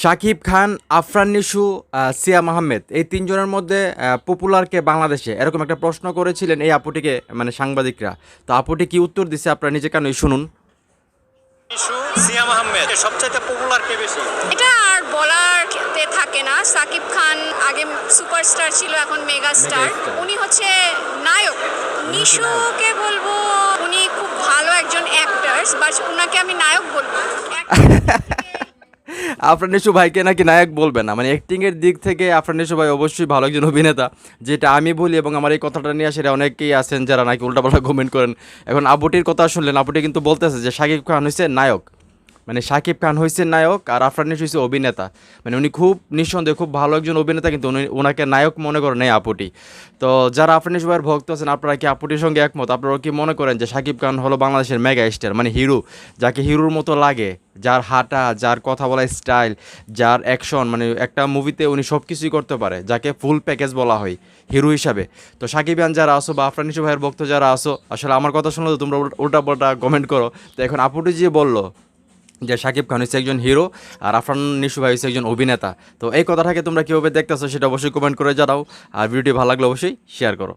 শাকিব খান, আফরান নিশু, সিয়াম আহমেদ এই তিনজনের মধ্যে পপুলার কে বাংলাদেশে এরকম একটা প্রশ্ন করেছিলেন এই আপুটিকে, মানে সাংবাদিকরা। তো আপুটি কি উত্তর দিছে আপনারা নিজে কানই শুনুন। ইস্যু সিয়াম আহমেদ সবচাইতে পপুলার কে বেশি? এটা আর বলার থাকে না। সাকিব খান আগে সুপারস্টার ছিল, এখন মেগা স্টার। মেগাস্টার। উনি হচ্ছে নায়ক। নিশুকে বলবো উনি খুব ভালো একজন অ্যাক্টার্স, বাট উনাকে আমি নায়ক বলবো না। আফরান নিশু ভাইকে নাকি নায়ক বলবেন না, মানে অ্যাক্টিংয়ের দিক থেকে আফরান নিশু ভাই অবশ্যই ভালো একজন অভিনেতা, যেটা আমি বলি। এবং আমার এই কথাটা নিয়ে সেটা অনেকেই আছেন যারা নাকি উল্টাপাল্টা কমেন্ট করেন। এখন আবুটির কথা শুনলেন, আবুটি কিন্তু বলতেছে যে শাকিব খান হয়েছে নায়ক, মানে শাকিব খান হয়েছে নায়ক আর আফরান নিশু হয়েছে অভিনেতা। মানে উনি খুব নিঃসন্দেহে খুব ভালো একজন অভিনেতা, কিন্তু উনি ওনাকে নায়ক মনে করেন এই আপুটি। তো যারা আফরান নিশু ভাইয়ের ভক্ত আছেন, আপনারা কি আপুটির সঙ্গে একমত? আপনারা কি মনে করেন যে শাকিব খান হলো বাংলাদেশের মেগা স্টার, মানে হিরো, যাকে হিরোর মতো লাগে, যার হাঁটা, যার কথা বলার স্টাইল, যার অ্যাকশন, মানে একটা মুভিতে উনি সব কিছুই করতে পারে, যাকে ফুল প্যাকেজ বলা হয় হিরো হিসাবে। তো শাকিব খান যারা আসো বা আফরান নিশু ভাইয়ের ভক্ত যারা আসো, আসলে আমার কথা শুনলে তো তোমরা উল্টা পাল্টা কমেন্ট করো। তো এখন আপুটি যে বললো যে শাকিব খান হচ্ছে একজন হিরো আর আফরান নিশু ভাই হচ্ছে একজন অভিনেতা, তো এই কথাটাকে তোমরা কীভাবে দেখতেছো সেটা অবশ্যই কমেন্ট করে জানাও। আর ভিডিওটি ভালো লাগলে অবশ্যই শেয়ার করো।